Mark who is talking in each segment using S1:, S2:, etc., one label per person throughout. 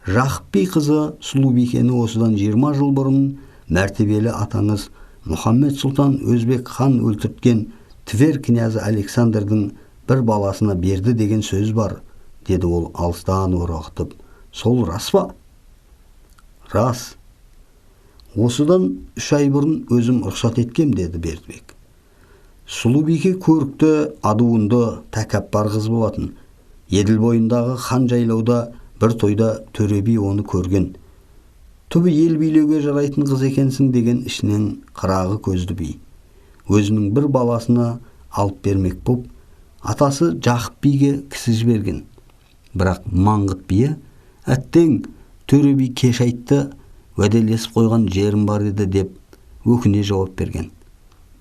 S1: Жақып би қызы Сұлубикені осыдан 20 жыл бұрын мәртебелі атаңыз Мұхаммед Сұлтан Өзбек хан өлтірткен Тver князі Александрдың бір баласына берді деген сөз бар, деді ол алыстан орағытып. Сол рас па? Рас. Осыдан 3 ай бұрын өзім рұқсат еткем, деді Бердібек. Сұлубике көрікті, адуынды, тәкаппар қыз болатын. Еділ бойындағы хан жайлауда бір тойда Төре би оны көрген. Түбі ел билеуге жарайтын қыз екенсің деген ішінен қырағы көзді би. Өзінің бір баласына алып бермек боп, атасы Жақып биге кісі жіберген. Бірақ Маңғыт бие, әттең Төре би кеш айтты, уәделесіп қойған жерім бар еді деп өкіне жауап берген.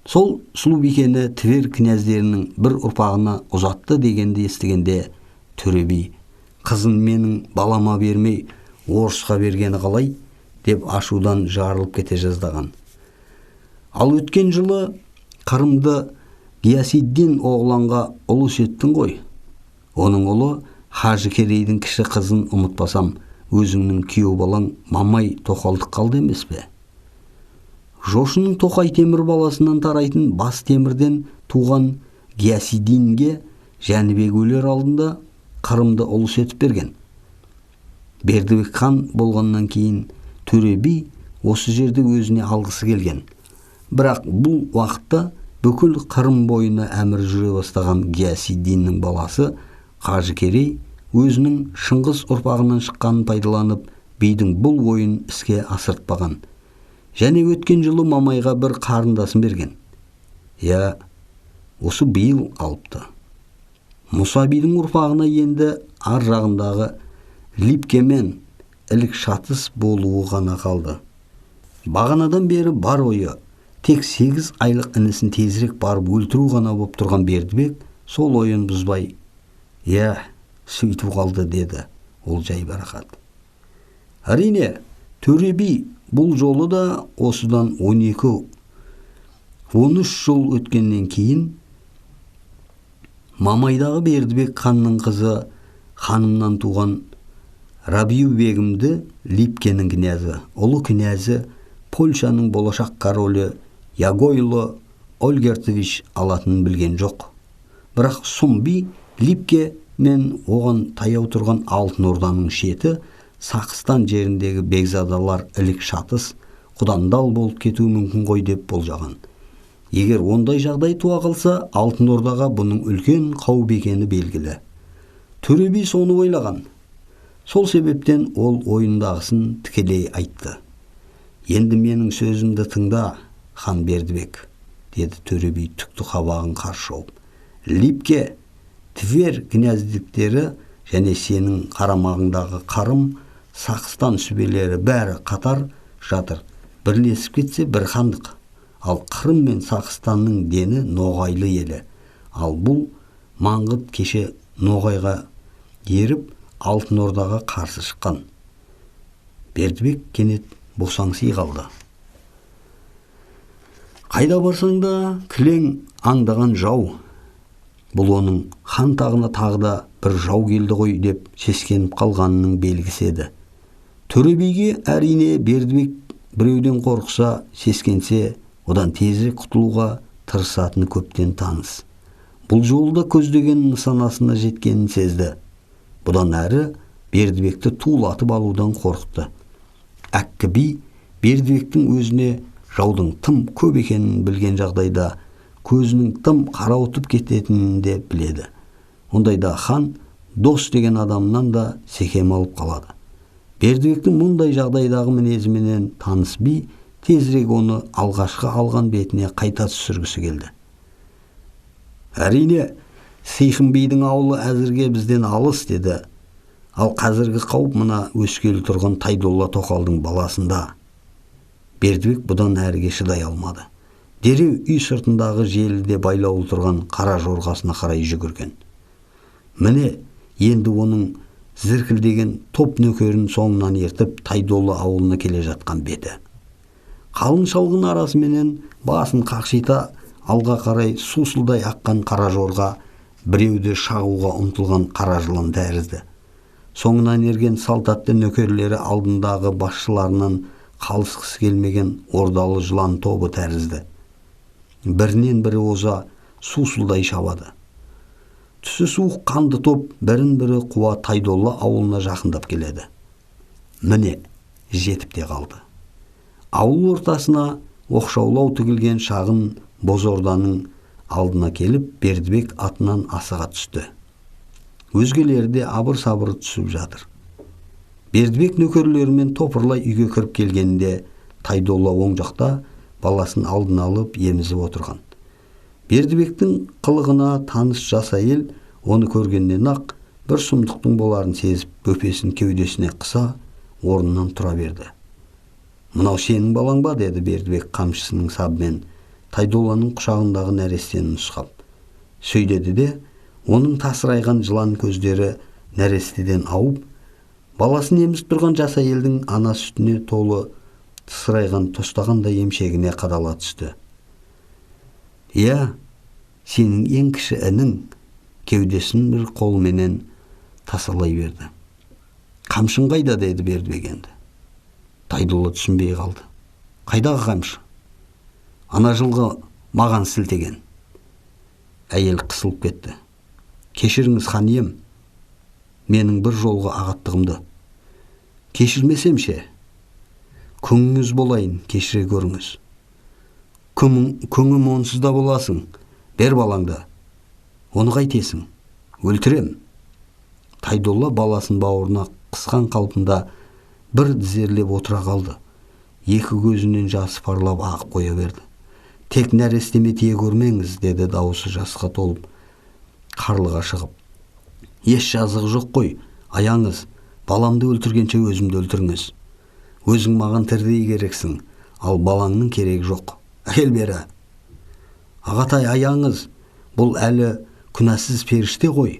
S1: Сол Сұлубикені Тver князьдерінің бір ұрпағына ұзатты дегенді естігенде Төре би, қызын менің балама бермей орысқа бергені қалай, деп ашудан жарылып кете жаздаған. Ал өткен жылы Қырымды Гиясиддин оғланға ұлы сеттің ғой. Оның ұлы Хажы Керейдің кіші қызын ұмытпасам, өзіңнің күйеу балаң Мамай Тоқалдық қалды емес пе? Жошының Тоқай темір баласынан тарайтын бас темірден туған Гиясиддинге Жәнібек өлер алдында Қырымды ұлыс етіп берген. Бердібек хан болғаннан кейін Төре би осы жерде өзіне алғысы келген. Бірақ бұл уақытта бүкіл Қырым бойына әмір жүре бастаған Гиясиддиннің баласы Қажы Керей өзінің Шыңғыс ұрпағынан шыққанын пайдаланып, бидің бұл ойын іске асыртпаған. Және өткен жылы Мамайға бір қарындасын берген. Осы биыл алыпты. Мұса бидің ұрпағына енді ар жағындағы Липкемен ілік шатыс болуы ғана қалды. Бағанадан бері бар ойы тек 8 айлық інісін тезірек барып өлтіру ғана боп тұрған Бердібек сол ойын бұзбай, сөйтіп қалды, деді ол жайбарақат. Әрине, Төре би бұл жолы да осыдан 12-13 жыл өткеннен кейін Мамайдағы Бердібек ханның қызы ханымнан туған Рабиу бегімді Липкенің князі, ұлы князі Польшаның болашақ королі Ягойло Ольгертович алатынын білген жоқ. Бірақ сұм би Липке мен оған таяу тұрған Алтын Орданың шеті Сақыстан жеріндегі бекзадалар ілік шатыс құдандал болып кетуі мүмкін ғой деп болжаған. Егер ондай жағдай туа қалса, Алтын Ордаға бұның үлкен қауіп екені белгілі. Төре би соны ойлаған. Сол себептен ол ойындағысын тікелей айтты. Енді менің сөзімді тыңда, хан Бердібек, деді Төре би түкті қабағын қарс шауып. Липке, Тver князьдіктері және сенің қарамағыңдағы Қарым, Сақыстан сүбелері бәрі қатар жатыр. Бірлесіп кетсе бір хандық. Ал Қырым мен Сақыстанның дені ноғайлы елі. Ал бұл Маңғыт кеше ноғайға еріп Алтын Ордаға қарсы шыққан. Бердібек кенет босаңси қалды. Қайда барсаң да кілең аңдаған жау. Бұл оның хан тағына тағы да бір жау келді ғой деп сескеніп қалғанының белгісі еді. Төре биге әрине Бердібек біреуден қорқса, сескенсе, одан тезірек құтылуға тырысатыны көптен таныс. Бұл жолда көздеген нысанасына жеткенін сезді. Бұдан әрі Бердібекті тулатып алудан қорықты. Әккі би Бердібектің өзіне жаудың тым көп екенін білген жағдайда көзінің тым қарауытып кететінін де біледі. Ондайда хан дос деген адамнан да секем алып қалады. Бердібектің мұндай жағдайдағы мінезіменен таныс би тезірек оны алғашқы алған бетіне қайта түсіргісі келді. Әрине, Сейхін бидің ауылы әзірге бізден алыс, деді. Ал қазіргі қауіп мына өскелі тұрған Тайдолла Тоқалдың баласында. Бердібек бұдан әріге шыдай алмады. Дереу үй сыртындағы желіде байлаулы тұрған қара жорғасына қарай жүгірген. Міне, енді оның зіркілдеген топ нөкерін соңынан ертіп Тайдолла ауылына келе жатқан беті. Қалың шалғын арасыменен басын қақшита алға қарай сусылдай аққан қара жорға біреуді шағуға ұмтылған қара жылан тәрізді. Соңынан ерген салт атты нөкерлері алдындағы басшыларынан қалысқысы келмеген ордалы жылан тобы тәрізді. Бірінен бірі оза сусылдай шабады. Түсі суық қанды топ бірін-бірі қуа Тайдолла ауылына жақындап келеді. Міне, жетіп те қалды. Ауыл ортасына оқшаулау тігілген шағын бозорданың алдына келіп, Бердібек атынан асыға түсті. Өзгелері де абыр-сабыры түсіп жатыр. Бердібек нөкерлерімен топырлай үйге кіріп келгенде, Тайдолла оң жақта баласын алдын алып емізіп отырған. Бердібектің қылығына таныс жас әйел оны көргеннен ақ бір сұмдықтың боларын сезіп, бөпесін кеудесіне қыса, орнынан тұра берді. «Мынау сенің балаң ба?» деді Бердібек қамшысының сабымен Тайдолланың құшағындағы нәрестені нұсқап. Сөйдеді де, оның тасырайған жылан көздері нәрестеден ауып, баласын емізіп тұрған жас әйелдің ана сүтіне толы тысырайған тостағандай емшегіне қадала түсті. «Иә, сенің ең кіші інің», кеудесін бір қолменен тасалай берді. «Қамшың қайда?» деді Бердібек енді. Тайдолла түсінбей қалды. «Қайдағы қамшы?» «Ана жылғы маған сілтеген». Әйел қысылып кетті. «Кешіріңіз хан ием, менің бір жолғы ағаттығымды. Кешірмесем ше? Күңіңіз болайын, кешіре көріңіз». «Күңім онсыз да боласың, бер балаңды. Оны қайтесің? Өлтірем». Тайдолла баласын бауырына қысқан қалпында бір дізерлеп отыра қалды. Екі көзінен жасы парлап ағып қоя берді. «Тек нәрестеме тие көрмеңіз», деді дауысы жасқа толып, қарлыға шығып. «Еш жазығы жоқ қой, аяңыз, баламды өлтіргенше өзімді өлтіріңіз. Өзің маған тірідей керексің, ал балаңның керегі жоқ. Әкел бері». «Ағатай, аяңыз, бұл әлі күнәсіз періште ғой».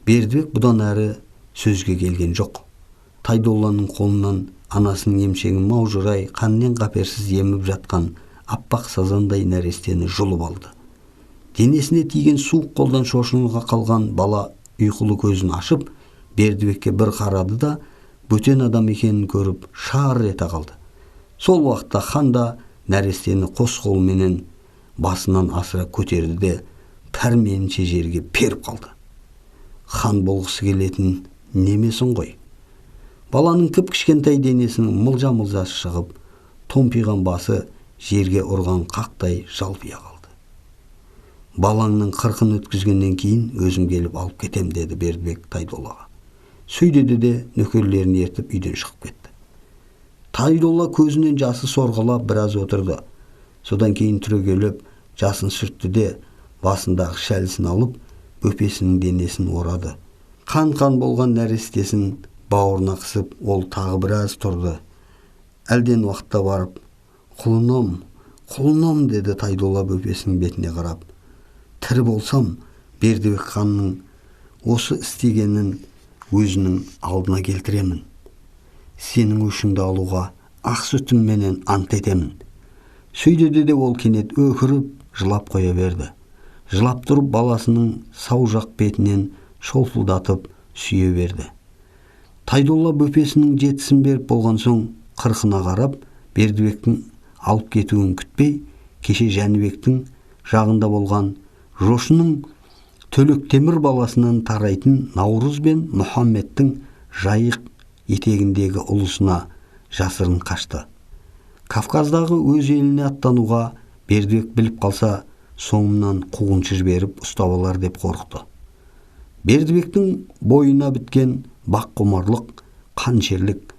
S1: Бердібек бұдан әрі сөзге келген жоқ. Тайдолланың қолынан анасының емшегін маужырай, қаннен қаперсіз еміп жатқан аппақ сазандай нәрестені жұлып алды. Денесіне тиген суық қолдан шошынға қалған бала ұйқылы көзін ашып, Бердібекке бір қарады да, бөтен адам екенін көріп, шар ете қалды. Сол уақытта хан да нәрестені қос қолменен басынан асыра көтерді де, пәрменінше жерге періп қалды. Хан болғысы келетін немесін ғой. Баланың кіп-кішкентай денесінің мылжа-мылжасы шығып, томпиған басы жерге ұрған қақтай жалпия қалды. «Балаңның қырқын өткізгеннен кейін өзім келіп алып кетем», деді Бердібек Тайдоллаға. Сөйдеді де нөкерлерін ертіп үйден шығып кетті. Тайдолла көзінен жасы сорғалап біраз отырды. Содан кейін түрегеліп, жасын сүртті де, басындағы шәлісін алып, бөпесінің денесін орады. Қан-қан болған нәрестесін бауырына қысып, ол тағы біраз тұрды. Әлден уақытта барып, «Құлыным, құлыным», деді Тайдолла бөпесінің бетіне қарап. «Тірі болсам, Бердібек ханның осы істегенін өзінің алдына келтіремін. Сенің өшіңді алуға ақ сүтімменен ант етемін». Сөйдеді де ол кенет өкіріп, жылап қоя берді. Жылап тұрып, баласының сау жақ бетінен шолпылдатып сүйе берді. Тайдолла бөпесінің жетісін беріп болған соң, қырқына қарап, Бердібектің алып кетуін күтпей, кеше Жәнібектің жағында болған Жошының Төлектемір баласынан тарайтын Наурыз бен Мұхаммедтің жайық етегіндегі ұлысына жасырын қашты. Кавказдағы өз еліне аттануға Бердібек біліп қалса, соңынан қуғыншы жіберіп ұстап алар деп қорықты. Бердібектің бойына біткен баққұмарлық, қаншерлік,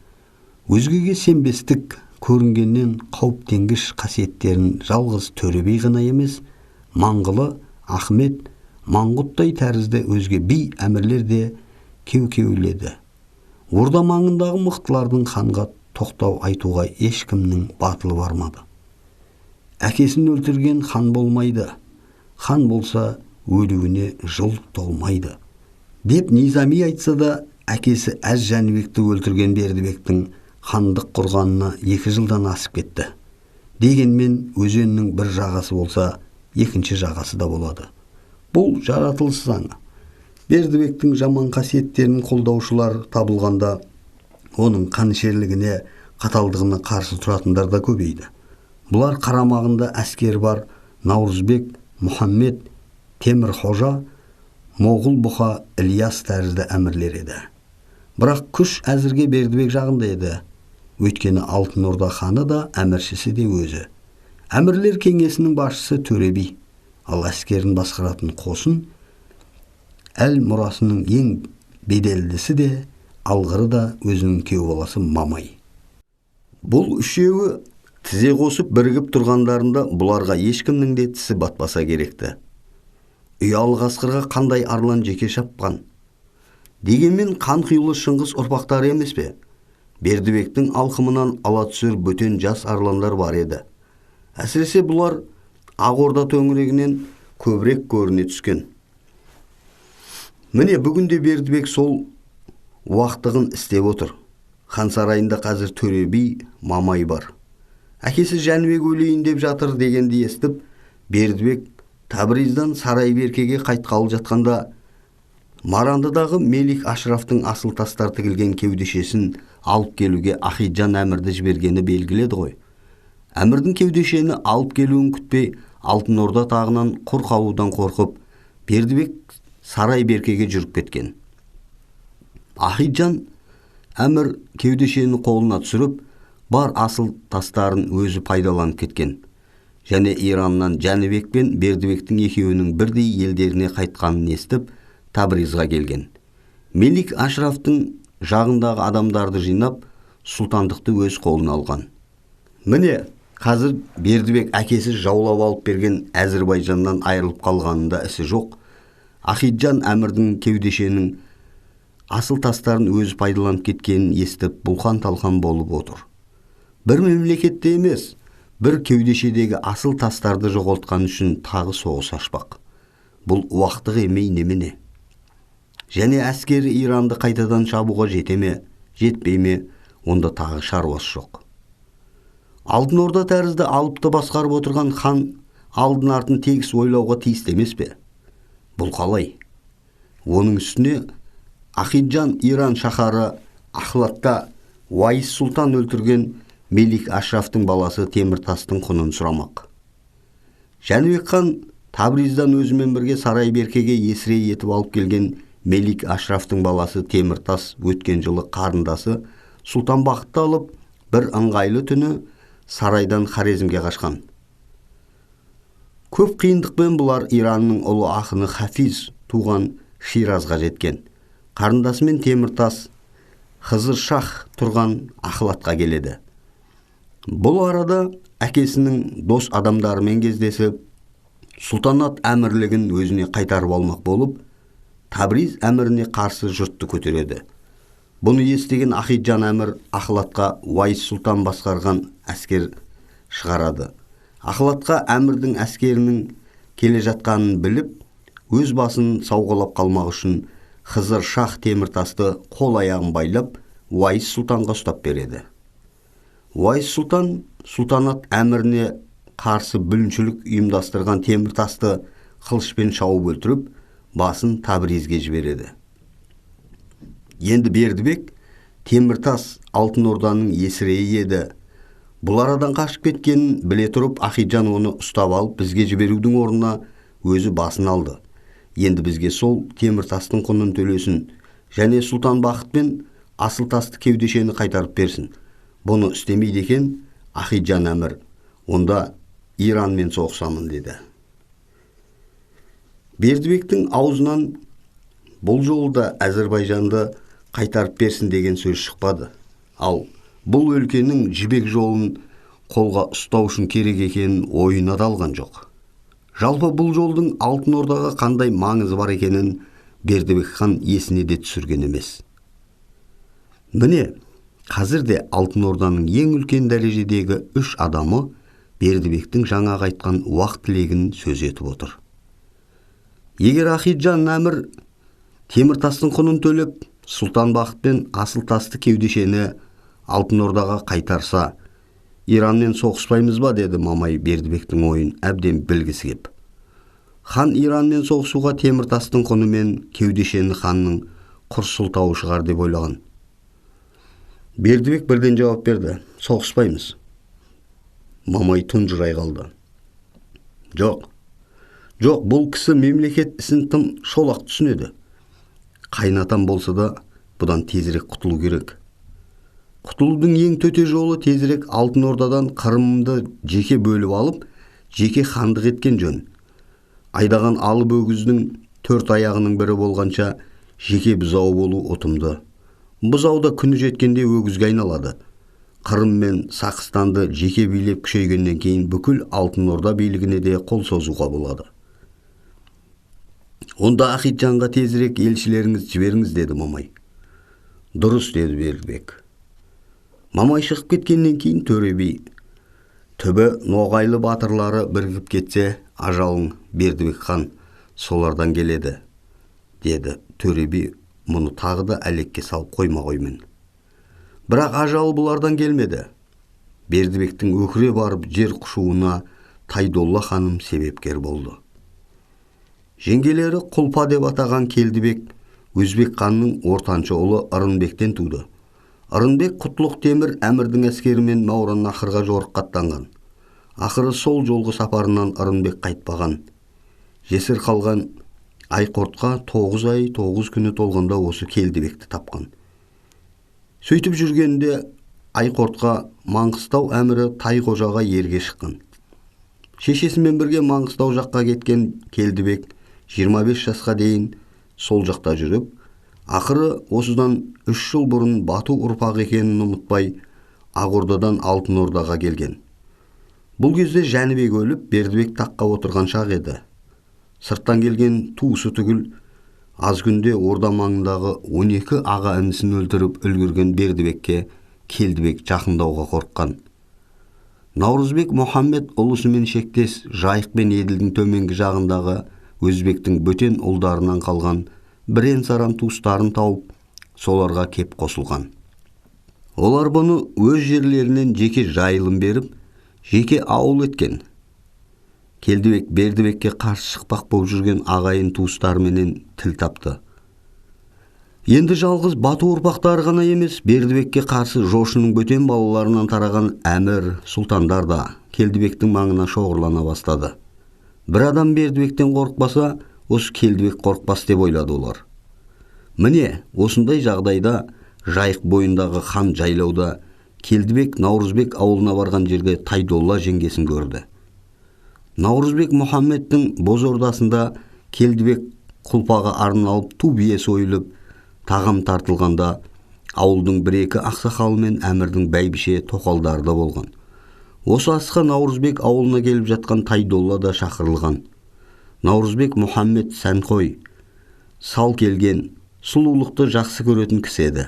S1: өзгеге сенбестік көрінгеннен қауіптенгіш қасиеттерін жалғыз Төребей ғана емес, Маңғылы, Ахмет, Маңғұттай тәрізді өзге би әмірлер де кеу-кеуледі. Орда маңындағы мықтылардың ханға тоқтау айтуға ешкімнің батылы бармады. Әкесін өлтірген хан болмайды, хан болса өлуіне жыл толмайды деп Низами айтса да, әкесі Әз Жәнібекті өлтірген Бердібектің хандық құрғанына 2 жылдан асып кетті. Дегенмен өзеннің бір жағасы болса, екінші жағасы да болады. Бұл жаратылыс заңы. Бердібектің жаман қасиеттерін қолдаушылар табылғанда, оның қанішерлігіне, қаталдығына қарсы тұратындар да көбейді. Бұлар қарамағында әскер бар Наурызбек, Мұхаммед, Темір Хожа, Моғұл Бұқа, Ильяс тәрізді әмірлер еді. Бірақ күш әзірге Бердібек жағында еді. Өйткені Алтын Орда ханы да, әміршісі де өзі. Әмірлер кеңесінің басшысы Төре би, ал әскерін басқаратын Қосын, әл мұрасының ең беделдісі де, алғыры да өзінің күйеу баласы Мамай. Бұл үшеуі тізе қосып бірігіп тұрғандарында бұларға ешкімнің де тісі батпаса керекті. Ұялы қасқырға қандай арлан жеке шапқан. Дегенмен қан құйылы Шыңғыс ұрпақтары емес пе? Бердібектің алқымынан ала түсер бөтен жас арландар бар еді. Әсіресе бұлар Ақ Орда төңірегінен көбірек көріне түскен. Міне бүгінде Бердібек сол уақтығын істеп отыр. Хан сарайында қазір Төре би, Мамай бар. Әкесі Жәнібек өлейін деп жатыр дегенді естіп, Бердібек Табриздан Сарайберкеге қайтқалы жатқанда, Марандыдағы Мелик Ашрафтың асыл тастар тігілген кеудешесін алып келуге Ахиджан әмірді жібергені белгіледі ғой. Әмірдің кеудешені алып келуін күтпей, Алтын Орда тағынан құр қалудан қорқып, Бердібек Сарайберкеге жүріп кеткен. Ахиджан әмір кеудешені қолына түсіріп, бар асыл тастарын өзі пайдаланып кеткен. Және Ираннан Жәнібек пен Бердібектің екеуінің бірдей елдеріне қайтқанын естіп, Табризға келген. Мелик Ашрафтың жағындағы адамдарды жинап, сұлтандықты өз қолына алған. Міне, қазір Бердібек әкесі жаулап алып берген Әзірбайжаннан айырылып қалғанында ісі жоқ. Ахиджан әмірдің кеудешенің асыл тастарын өзі пайдаланып кеткенін естіп, бұлқан-талқан болып отыр. Бір мемлекетте емес, бір кеудешедегі асыл тастарды жоғалтқан үшін тағы соғыс ашпақ. Бұл уақтық емей немене? Және әскері Иранды қайтадан шабуға жете ме, жетпей ме, онда тағы шаруасы жоқ. Алтын Орда тәрізді алыпты басқарып отырған хан алдын артын тегіс ойлауға тиісті емес пе? Бұл қалай? Оның үстіне Ахиджан Иран шаһары Ахлатта Уайс сұлтан өлтірген Мелик Ашрафтың баласы Теміртастың құнын сұрамақ. Жәнібек хан Табриздан өзімен бірге Сарайберкеге есіре етіп алып келген Мелик Ашрафтың баласы Теміртас өткен жылы қарындасы Сұлтан Бақытты алып, бір ыңғайлы түні сарайдан Хорезмге қашқан. Көп қиындықпен бұлар Иранның ұлы ақыны Хафиз туған Ширазға жеткен. Қарындасымен Теміртас Хызыр Шах тұрған Ахлатқа келеді. Бұл арада әкесінің дос адамдарымен кездесіп, сұлтанат әмірлігін өзіне қайтарып алмақ болып, Табриз әміріне қарсы жұртты көтереді. Бұны естіген Ахиджан әмір Ахлатқа Уайс сұлтан басқарған әскер шығарады. Ахлатқа әмірдің әскерінің келе жатқанын біліп, өз басын сауғалап қалмақ үшін Хызыр Шах Теміртасты қол аяғын байлап, Уайс сұлтанға ұстап береді. Уайс сұлтан сұлтанат әміріне қарсы бүліншілік ұйымдастырған Теміртасты қылышпен шауып өлтіріп, басын Табризге жібереді. Енді Бердібек Теміртас Алтын Орданың есірейі еді. Бұл арадан қашып кеткенін біле тұрып, Ахиджан оны ұстап алып, бізге жіберудің орнына өзі басын алды. Енді бізге сол Теміртастың құнын төлесін, және Сұлтан Бақыт пен асыл тасты кеудешені қайтарып берсін. Бұны істемейді екен Ахиджан әмір, онда Иранмен соғысамын деді. Бердібектің аузынан бұл жолда Әзірбайжанды қайтарып берсін деген сөз шықпады. Ал бұл өлкенің жібек жолын қолға ұстау үшін керек екенін ойына да алған жоқ. Жалпы бұл жолдың Алтын Ордаға қандай маңызы бар екенін Бердібек хан есіне де түсірген емес. Міне, қазірде Алтын Орданың ең үлкен дәрежедегі 3 адамы Бердібектің жаңа айтқан уақыт тілегін сөз етіп отыр. Егер Ахиджан әмір Теміртастың құнын төлеп, Сұлтан Бақыт пен асыл тасты кеудешені Алтын Ордаға қайтарса, Иранмен соғыспаймыз ба, деді Мамай Бердібектің ойын әбден білгісі кеп. Хан Иранмен соғысуға Теміртастың құны мен Кеудешені ханның құр сылтауы шығар деп ойлаған. Бердібек бірден жауап берді: соғыспаймыз. Мамай тұнжырай қалды. Жоқ, бұл кісі мемлекет ісін тым шолақ түсінеді. Қайнатам болса да бұдан тезірек құтылу керек. Құтылудың ең төте жолы тезірек Алтын Ордадан Қырымды жеке бөліп алып, жеке хандық еткен жөн. Айдаған алып өгіздің 4 аяғының бірі болғанша жеке бұзау болу ұтымды. Бұзауда күні жеткенде өгізге айналады. Қырым мен Сақыстанды жеке билеп күшейгеннен кейін бүкіл Алтын Орда билігіне де қол созуға болады. Онда Ахитжанға тезірек елшілеріңіз жіберіңіз, деді Мамай. Дұрыс, деді Бердібек. Мамай шығып кеткеннен кейін Төре би: түбі ноғайлы батырлары бірігіп кетсе, ажалың Бердібек хан солардан келеді, деді Төре би мұны тағы да әлекке салып қойма-қоймен. Бірақ ажалы бұлардан келмеді. Бердібектің өкіре барып жер құшуына Тайдолла ханым себепкер болды. Жеңгелері Құлпа деп атаған Келдібек Өзбек ханның ортаншы ұлы Ырынбектен туды. Ырынбек Құтлық Темір әмірдің әскерімен Маураннахрға жорыққа аттанған. Ақыры сол жолғы сапарынан Ырынбек қайтпаған. Жесір қалған Айқортқа 9 ай 9 күні толғанда осы Келдібекті тапқан. Сөйтіп жүргенде Айқортқа Маңғыстау әмірі Тайқожаға ерге шыққан. Шешесімен бірге Маңғыстау жаққа кеткен Келдібек 25 жасқа дейін сол жақта жүріп, ақыры осыдан 3 жыл бұрын Бату ұрпақ екенін ұмытпай, Ақ-Ордадан Алтын Ордаға келген. Бұл кезде Жәнібек өліп, Бердібек таққа отырған шақ еді. Сырттан келген туысы түгіл, аз күнде Орда маңындағы 12 аға інісін өлтіріп үлгірген Бердібекке Келдібек жақындауға қорыққан. Наурызбек Мұхаммед ұлысымен шектес Жайық пен Еділдің төменгі жағындағы Өзбектің бөтен ұлдарынан қалған бірен-саран туыстарын тауып, соларға кеп қосылған. Олар бұны өз жерлерінен жеке жайылым беріп, жеке ауыл еткен. Келдібек Бердібекке қарсы шықпақ болып жүрген ағайын туыстарыменен тіл тапты. Енді жалғыз Бату ұрпақтары ғана емес, Бердібекке қарсы жошының бөтен балаларынан тараған әмір, сұлтандар да Келдібектің маңына шоғырлана бастады. Бір адам Бердібектен қорықпаса, осы Келдібек қорықпас деп ойлады олар. Міне, осындай жағдайда Жайық бойындағы хан жайлауда Келдібек Наурызбек ауылына барған жерде Тайдолла жеңгесін көрді. Наурызбек Мұхаммедтің боз ордасында Келдібек Құлпаға арналып ту бие сойылып, тағам тартылғанда ауылдың 1-2 ақсақалы мен әмірдің бәйбіше тоқалдары да болған. Осы асқа Наурызбек ауылына келіп жатқан Тайдолла да шақырылған. Наурызбек Мұхаммед сәнқой, сал келген, сұлулықты жақсы көретін кісі еді.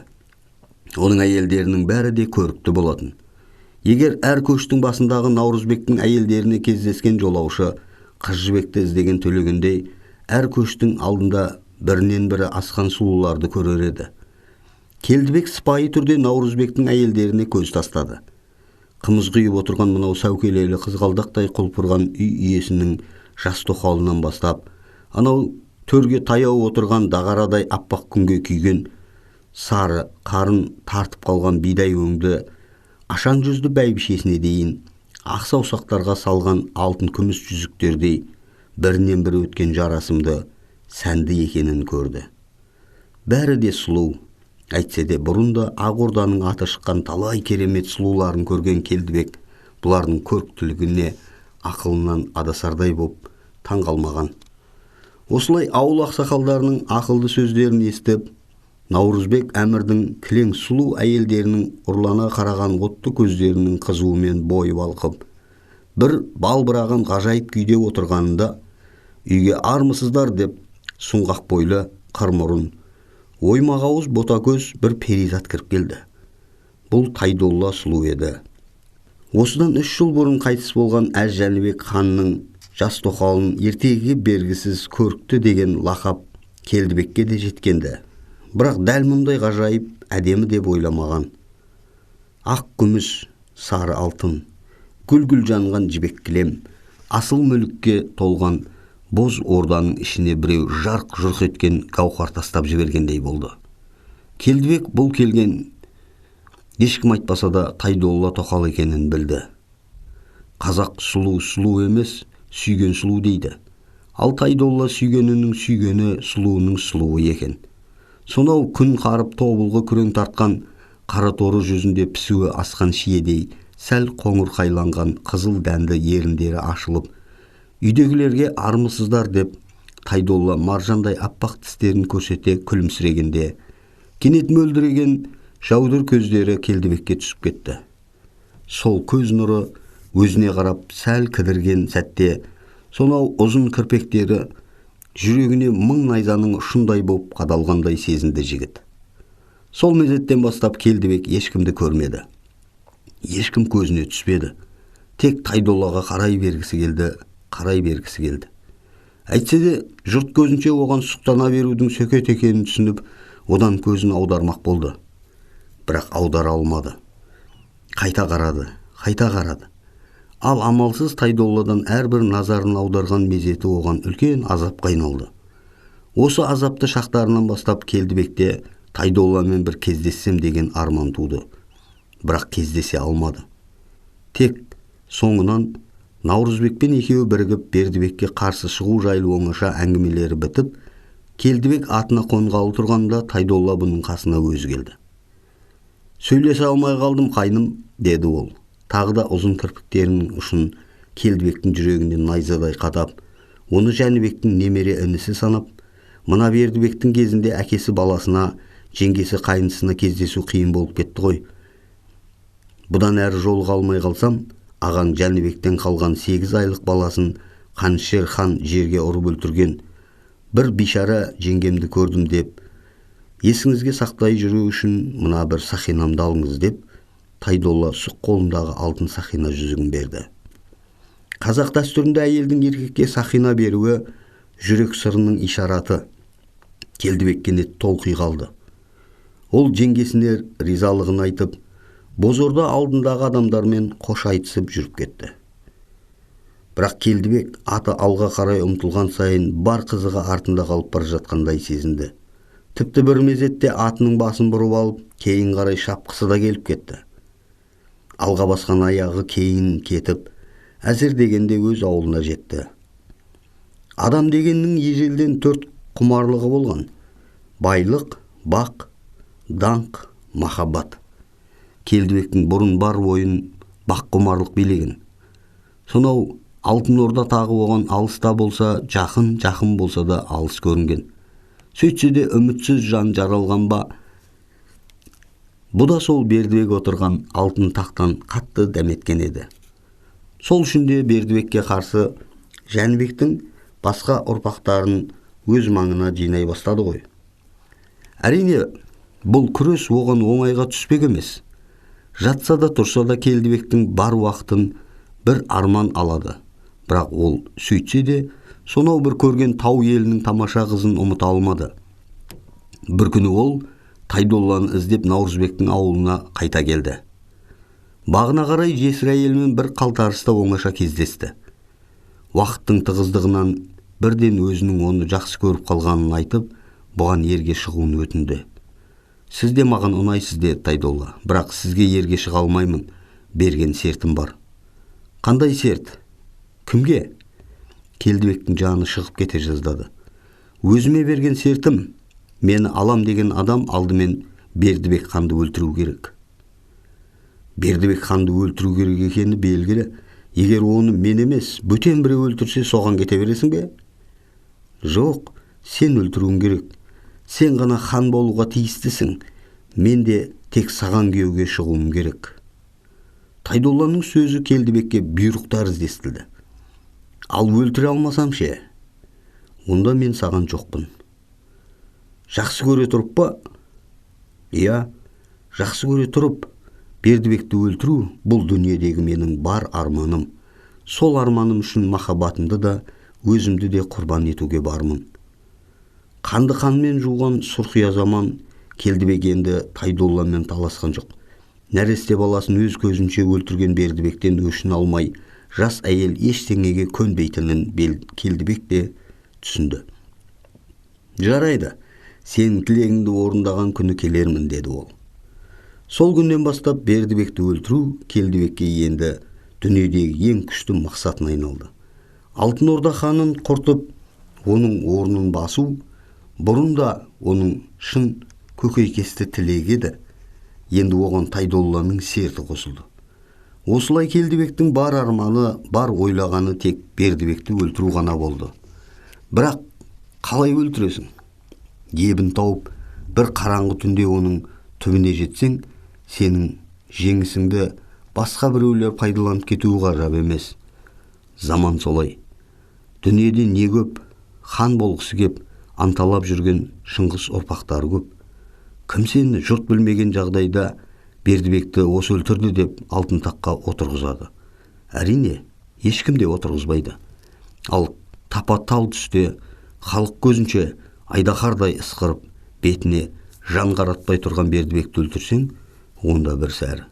S1: Оның әйелдерінің бәрі де көрікті болатын. Егер әр көштің басындағы Наурызбектің әйелдеріне кездескен жолаушы Қыз Жібекті іздеген төлегендей, әр көштің алдында бірінен бірі асқан сұлуларды көрер еді. Келдібек сыпайы түрде Наурызбектің әйелдеріне көз тастады. Қымыз құйып отырған мынау сәукелелі қызғалдақтай құлпырған үй иесінің жас тоқалынан бастап, анау төрге таяу отырған дағарадай аппақ күнге күйген, сары қарын тартып қалған бидай өңді, ашаң жүзді бәйбішесіне дейін, ақ саусақтарға салған алтын күміс жүзіктердей бірінен бірі өткен жарасымды, сәнді екенін көрді. Бәрі де сұлу. Әйтсе де бұрында Ақ-Орданың аты шыққан талай керемет сұлуларын көрген Келдібек бұлардың көріктілігіне ақылынан адасардай боп таң қалмаған. Осылай ауыл ақсақалдарының ақылды сөздерін естіп, Наурызбек әмірдің кілең сұлу әйелдерінің ұрлана қараған отты көздерінің қызуымен бойы балқып, бір балбыраған ғажайып күйде отырғанында, үйге армысыздар деп сұңғақ бойлы, қырмұрын, оймағауыз ботакөз бір перизат кіріп келді. Бұл Тайдолла сұлу еді. Осыдан 3 жыл бұрын қайтыс болған Әз Жәнібек ханның жас тоқалын ертегіге бергісіз көрікті деген лақап Келдібекке де жеткенді. Бірақ дәл мұндай ғажайып әдемі деп ойламаған. Ақ күміс, сары алтын, гүл-гүл жанған жібек кілем, асыл мүлікке толған боз орданың ішіне біреу жарқ-жұрқ еткен гауһар тастап жібергендей болды. Келдібек бұл келген ешкім айтпаса да Тайдолла тоқал екенін білді. Қазақ сұлу емес, сүйген сұлу дейді. Ал Тайдолла сүйгенінің сүйгені, сұлуының сұлуы екен. Сонау күн қарып тобылғы күрең тартқан қара торы жүзінде пісуі асқан шиедей сәл қоңыр қайланған қызыл дәнді еріндері ашылып, үйдегілерге армысыздар деп Тайдолла маржандай аппақ тістерін көрсете күлімсірегенде, кенет мөлдіреген жаудыр көздері Келдібекке түсіп кетті. Сол көз нұры өзіне қарап сәл кідірген сәтте, сонау ұзын кірпектері жүрегіне мың найзаның ұшындай боп қадалғандай сезінді жігіт. Сол мезеттен бастап Келдібек ешкімді көрмеді. Ешкім көзіне түспеді. Тек Тайдоллаға қарай бергісі келді. Әйтсе де жұрт көзінше оған сұқтана берудің сөкет екенін түсініп, одан көзін аудармақ болды. Бірақ аудара алмады. Қайта қарады. Ал амалсыз Тайдолладан әрбір назарын аударған мезеті оған үлкен азапқа айналды. Осы азапты шақтарынан бастап Келдібекте Тайдолламен бір кездессем деген арман туды. Бірақ кездесе алмады. Тек соңынан Наурызбекпен екеуі бірігіп Бердібекке қарсы шығу жайлы оңаша әңгімелері бітіп, Келдібек атына қонғалы тұрғанда Тайдолла бұның қасына өзі келді. «Сөйлесе алмай қалдым қайным», деді ол. Тағы да ұзын кірпіктерінің ұшын Келдібектің жүрегіне найзадай қадап, оны Жәнібектің немере інісі санап, мына Бердібектің кезінде әкесі баласына, жеңгесі қайнысына кездесу қиын болып кетті ғой. Бұдан әрі жолыға алмай қалсам, ағаң Жәнібектен қалған 8 айлық баласын Қанішер хан жерге ұрып өлтірген бір бишара жеңгемді көрдім деп, есіңізге сақтай жүру үшін мына бір сақинамды алыңыз деп, Тайдолла сұқ қолындағы алтын сақина жүзігін берді. Қазақ дәстүрінде әйелдің еркекке сақина беруі жүрек сырының ишараты. Келдібек кенет толқи қалды. Ол жеңгесіне ризалығын айтып, бозорда алдындағы адамдармен қош айтысып жүріп кетті. Бірақ Келдібек аты алға қарай ұмтылған сайын бар қызығы артында қалып бара жатқандай сезінді. Тіпті бір мезетте атының басын бұрып алып, кейін қарай шапқысы да келіп кетті. Алға басқан аяғы кейін кетіп, әзір дегенде өз ауылына жетті. Адам дегеннің ежелден 4 құмарлығы болған: байлық, бақ, даңқ, махаббат. Келдібектің бұрын бар ойын бақ құмарлық билеген. Сонау Алтын Орда тағы оған алыста болса жақын, жақын болса да алыс көрінген. Сөйтсе де үмітсіз жан жаралған ба? Бұл да сол Бердібек отырған алтын тақтан қатты дәметкен еді. Сол үшін де Бердібекке қарсы Жәнібектің басқа ұрпақтарын өз маңына жинай бастады ғой. Әрине, бұл күрес оған оңайға түспек емес. Жатса да тұрса да Келдібектің бар уақытын бір арман алады. Бірақ ол сөйтсе де, сонау бір көрген тау елінің тамаша қызын ұмыта алмады. Бір күні ол Тайдолланы іздеп Наурызбектің ауылына қайта келді. Бағына қарай жесір әйелмен бір қалтарыста оңаша кездесті. Уақыттың тығыздығынан бірден өзінің оны жақсы көріп қалғанын айтып, бұған ерге шығуын өтінді. «Сіз де маған ұнайсыз», деді Тайдолла, «бірақ сізге ерге шыға алмаймын, берген сертім бар». «Қандай серт? Кімге?» Келдібектің жаны шығып кете жаздады. «Өзіме берген сертім, мені алам деген адам алдымен Бердібек ханды өлтіру керек». Бердібек ханды өлтіру керек екені белгілі. Егер оны мен емес, бөтен біреу өлтірсе, соған кете бересің бе? Жоқ, сен өлтіруің керек. Сен ғана хан болуға тиістісің. Мен де тек саған күйеуге шығуым керек. Тайдолланың сөзі Келдібекке бұйрықтар іздестілді. Ал өлтіре алмасам ше? Онда мен саған жоқпын. Жақсы көре тұрып па? Иә, жақсы көре тұрып, Бердібекті өлтіру бұл дүниедегі менің бар арманым. Сол арманым үшін махаббатымды да, өзімді де құрбан етуге бармын. Қанды қанмен жуған сұрқия заман. Келдібек енді Тайдолламен таласқан жоқ. Нәресте баласын өз көзінше өлтірген Бердібектен өшін алмай, жас әйел ештеңеге көнбейтінін Келдібек те түсінді. Жарайды, сенің тілегіңді орындаған күні келермін, деді ол. Сол күннен бастап Бердібекті өлтіру Келдібекке енді дүниедегі ең күшті мақсатына айналды. Алтын Орда ханын құртып, оның орнын басу бұрын да оның шын көкейкесті тілегі еді. Енді оған Тайдолланың серті қосылды. Осылай Келдібектің бар арманы, бар ойлағаны тек Бердібекті өлтіру ғана болды. Бірақ қалай өлтіресің? Ебін тауып, бір қараңғы түнде оның түбіне жетсең, сенің жеңісіңді басқа біреулер пайдаланып кетуі ғажап емес. Заман солай. Дүниеде не көп, хан болғысы кеп, анталап жүрген Шыңғыс ұрпақтары көп. Кім сені жұрт білмеген жағдайда Бердібекті осы өлтірді деп алтын таққа отырғызады? Әрине, ешкім де отырғызбайды. Ал тапа-тал түсте халық көзінше айдаһардай ысқырып, бетіне жан қаратпай тұрған Бердібекті өлтірсең, онда бір сәрі.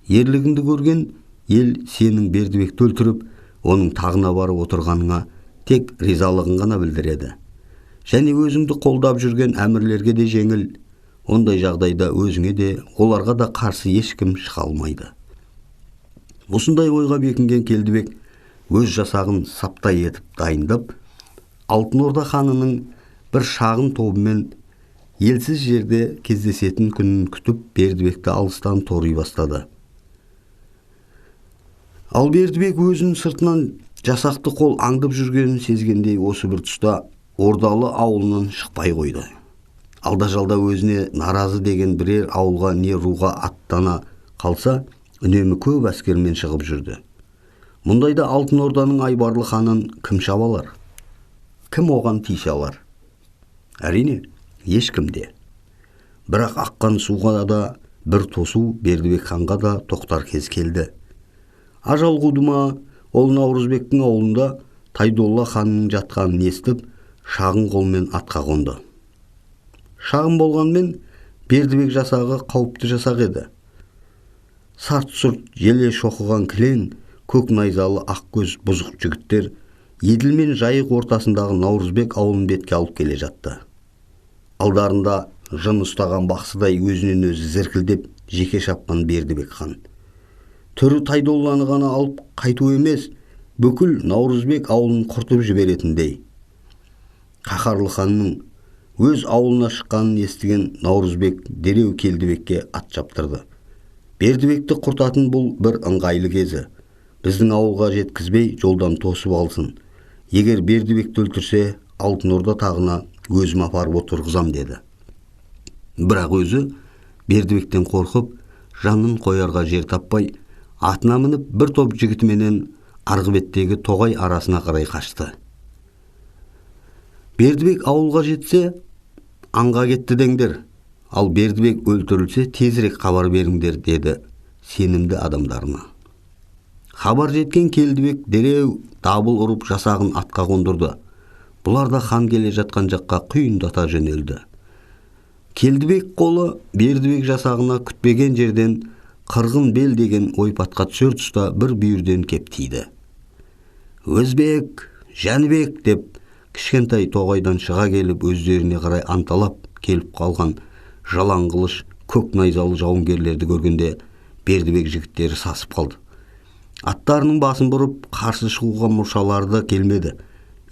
S1: Ерлігіңді көрген ел сенің Бердібекті өлтіріп, оның тағына барып отырғаныңа тек ризалығын ғана білдіреді. Және өзіңді қолдап жүрген әмірлерге де жеңіл. Ондай жағдайда өзіңе де, оларға да қарсы ешкім шыға алмайды. Осындай ойға бекінген Келдібек өз жасағын саптай етіп дайындап, Алтын Орда ханының бір шағын тобымен елсіз жерде кездесетін күнін күтіп, Бердібекті алыстан торый бастады. Ал Бердібек өзінің сыртынан жасақты қол аңдып жүргенін сезгендей осы бір тұста Ордалы ауылынан шықпай қойды. Алда-жалда өзіне наразы деген бірер ауылға не руға аттана қалса, үнемі көп әскермен шығып жүрді. Мұндайда Алтын Орданың айбарлы ханын кім шабалар? Кім оған тиісе алар? Әрине, ешкім де. Бірақ аққан суға да бір тосу Бердібек ханға да тоқтар кез келді. Ажал қуды ма, ол Наурызбектің ауылында Тайдолла ханның жатқанын естіп, шағын қолмен атқа қонды. Шағын болғанмен Бердібек жасағы қауіпті жасақ еді. Сарт-сұрт желе шоқыған кілең, көк найзалы ақкөз бұзық жігіттер Еділ мен Жайық ортасындағы Наурызбек ауылын бетке алып келе жатты. Алдарында жын ұстаған бақсыдай өзінен өзі зіркілдеп жеке шапқан Бердібек хан. Түрі Тайдолланы ғана алып қайту емес, бүкіл Наурызбек ауылын құртып жіберетіндей. Қаһарлы ханның өз ауылына шыққанын естіген Наурызбек дереу Келдібекке ат шаптырды. Бердібекті құртатын бұл бір ыңғайлы кезі. Біздің ауылға жеткізбей жолдан тосып алсын. Егер Бердібекті өлтірсе, Алтын Орда тағына өзім апарып отырғызам, деді. Бірақ өзі Бердібектен қорқып, жанын қоярға жер таппай, атына мініп бір топ жігітіменен арғы беттегі тоғай арасына қарай қашты. Бердібек ауылға жетсе, аңға кетті деңдер, ал Бердібек өлтірілсе тезірек хабар беріңдер, деді сенімді адамдарына. Хабар жеткен Келдібек дереу дабыл ұрып жасағын атқа қондырды. Бұлар да хан келе жатқан жаққа құйындата жөнелді. Келдібек қолы Бердібек жасағына күтпеген жерден қырғын бел деген ойпатқа түсер тұста бір бүйірден кеп тиді. Өзбек, Жәнібек деп кішкентай тоғайдан шыға келіп өздеріне қарай анталап келіп қалған жалаң қылыш көк найзалы жауынгерлерді көргенде Бердібек жігіттері сасып қалды. Аттарының басын бұрып қарсы шығуға мұршалары да келмеді,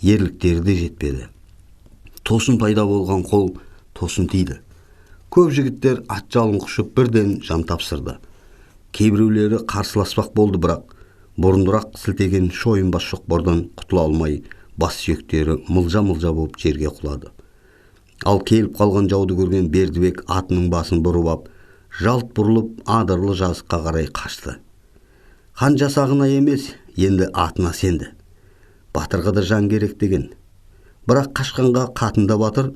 S1: ерліктері де жетпеді. Тосын пайда болған қол тосын тиді. Көп жігіттер ат жалын құшып бірден жан тапсырды. Кейбіреулері қарсыласпақ болды, бірақ бұрындырақ сілтеген шойын бас шоқпардан құтыла алмай, бас сүйектері мылжа-мылжа болып жерге құлады. Ал келіп қалған жауды көрген Бердібек атының басын бұрып ап, жалт бұрылып адырлы жазыққа қарай қашты. Хан жасағына емес, енді атына сенді. Батырға да жан керек деген. Бірақ қашқанға қатында батыр